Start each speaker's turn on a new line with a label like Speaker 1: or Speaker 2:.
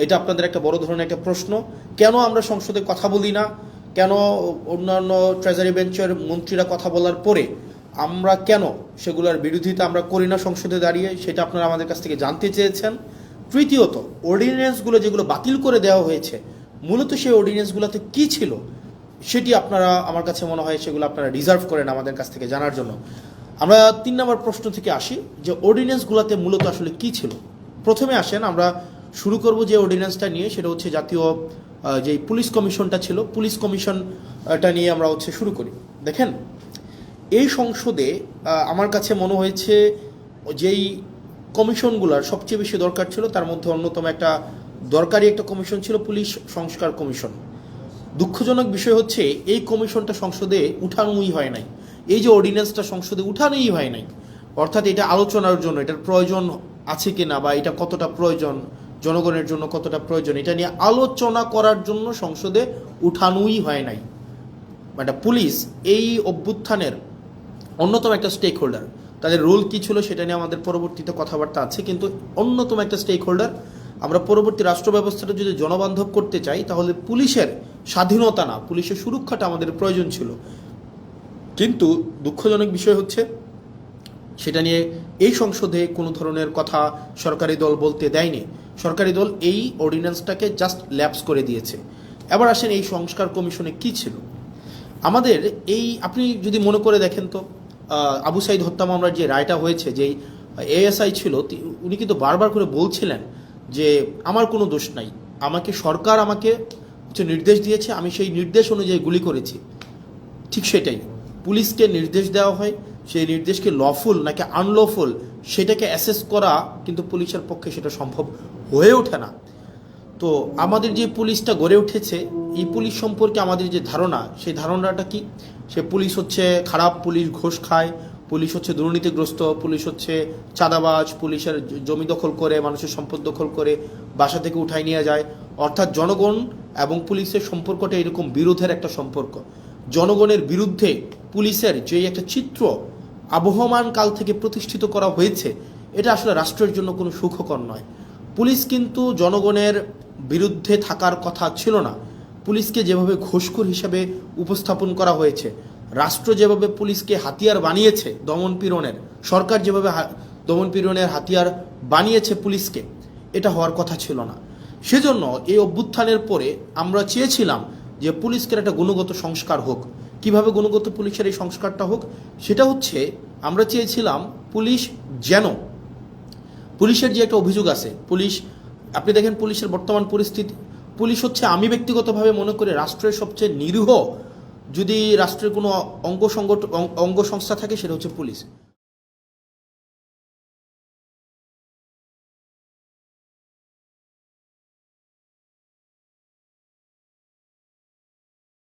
Speaker 1: এটা আপনাদের একটা বড় ধরনের একটা প্রশ্ন। কেন আমরা সংসদে কথা বলি না, কেন অন্যান্য ট্রেজারি বেঞ্চের মন্ত্রীরা কথা বলার পরে আমরা কেন সেগুলোর বিরোধিতা আমরা করি না সংসদে দাঁড়িয়ে, সেটা আপনারা আমাদের কাছ থেকে জানতে চেয়েছেন। তৃতীয়ত, অর্ডিন্যান্সগুলো যেগুলো বাতিল করে দেওয়া হয়েছে, মূলত সেই অর্ডিন্যান্সগুলোতে কী ছিল সেটি আপনারা, আমার কাছে মনে হয় সেগুলো আপনারা রিজার্ভ করেন আমাদের কাছ থেকে জানার জন্য। আমরা 3 নম্বর প্রশ্ন থেকে আসি যে অর্ডিন্যান্সগুলোতে মূলত আসলে কী ছিল। প্রথমে আসেন, আমরা শুরু করব যে অর্ডিন্যান্সটা নিয়ে, সেটা হচ্ছে জাতীয় যে পুলিশ কমিশনটা ছিল, পুলিশ কমিশনটা নিয়ে আমরা শুরু করি। দেখেন, এই সংসদে আমার কাছে মনে হয়েছে যেই কমিশনগুলোর সবচেয়ে বেশি দরকার ছিল তার মধ্যে অন্যতম একটা দরকারি একটা কমিশন ছিল পুলিশ সংস্কার কমিশন। দুঃখজনক বিষয় হচ্ছে এই কমিশনটা সংসদে উঠানোই হয় নাই, এই যে অর্ডিন্যান্সটা সংসদে উঠানোই হয় নাই। অর্থাৎ এটা আলোচনার জন্য এটার প্রয়োজন আছে কিনা বা এটা কতটা প্রয়োজন, জনগণের জন্য কতটা প্রয়োজন, এটা নিয়ে আলোচনা করার জন্য সংসদে উঠানোই হয় নাই। মানে পুলিশ এই অভ্যুত্থানের অন্যতম একটা স্টেক হোল্ডার, তাদের রোল কী ছিল সেটা নিয়ে আমাদের পরবর্তীতে কথাবার্তা আছে, কিন্তু অন্যতম একটা স্টেক হোল্ডার। আমরা পরবর্তী রাষ্ট্র ব্যবস্থাটা যদি জনবান্ধব করতে চাই তাহলে পুলিশের স্বাধীনতা না, পুলিশের সুরক্ষাটা আমাদের প্রয়োজন ছিল। কিন্তু দুঃখজনক বিষয় হচ্ছে সেটা নিয়ে এই সংসদে কোনো ধরনের কথা সরকারি দল বলতে দেয়নি। সরকারি দল এই অর্ডিন্যান্সটাকে জাস্ট ল্যাপস করে দিয়েছে। এবার আসেন এই সংস্কার কমিশনে কি ছিল আমাদের। এই আপনি যদি মনে করে দেখেন তো, আবু সাইদ হত্যা মামলার যে রায়টা হয়েছে, যেই এএসআই ছিল উনি কিন্তু বারবার করে বলছিলেন যে আমার কোনো দোষ নাই, আমাকে সরকার আমাকে নির্দেশ দিয়েছে, আমি সেই নির্দেশ অনুযায়ী গুলি করেছি। ঠিক সেটাই, পুলিশকে নির্দেশ দেওয়া হয়, সেই নির্দেশকে লফুল নাকি আনলফুল সেটাকে অ্যাসেস করা কিন্তু পুলিশের পক্ষে সেটা সম্ভব হয়ে ওঠে না। তো আমাদের যে পুলিশটা গড়ে উঠেছে, এই পুলিশ সম্পর্কে আমাদের যে ধারণা, সেই ধারণাটা কি? সে পুলিশ হচ্ছে খারাপ, পুলিশ ঘোষ খায়, পুলিশ হচ্ছে দুর্নীতিগ্রস্ত, পুলিশ হচ্ছে চাঁদাবাজ, পুলিশের জমি দখল করে, মানুষের সম্পদ দখল করে বাসা থেকে উঠাই নিয়ে যায়। অর্থাৎ জনগণ এবং পুলিশের সম্পর্কটা এরকম বিরোধের একটা সম্পর্ক। জনগণের বিরুদ্ধে পুলিশের যে একটা চিত্র আবহমান কাল থেকে প্রতিষ্ঠিত করা হয়েছে, এটা আসলে রাষ্ট্রের জন্য কোনো সুখকর নয়। পুলিশ কিন্তু জনগণের বিরুদ্ধে থাকার কথা ছিল না। পুলিশকে যেভাবে ঘুষখোর হিসাবে উপস্থাপন করা হয়েছে, রাষ্ট্র যেভাবে পুলিশকে হাতিয়ার বানিয়েছে দমন পীড়নের, সরকার যেভাবে দমন পীড়নের হাতিয়ার বানিয়েছে পুলিশকে, এটা হওয়ার কথা ছিল না। সেজন্য এই অভ্যুত্থানের পরে আমরা চেয়েছিলাম যে পুলিশকে একটা গুণগত সংস্কার হোক। কিভাবে গুণগত পুলিশের এই সংস্কারটা হোক, সেটা হচ্ছে আমরা চেয়েছিলাম পুলিশ যেন, পুলিশের যে একটা অভিযোগ আছে, পুলিশ, আপনি দেখেন পুলিশের বর্তমান পরিস্থিতি, পুলিশ হচ্ছে, আমি ব্যক্তিগতভাবে মনে করি রাষ্ট্রের সবচেয়ে নিরীহ, যদি রাষ্ট্রের কোনো অঙ্গ সংস্থা থাকে সেটা হচ্ছে পুলিশ।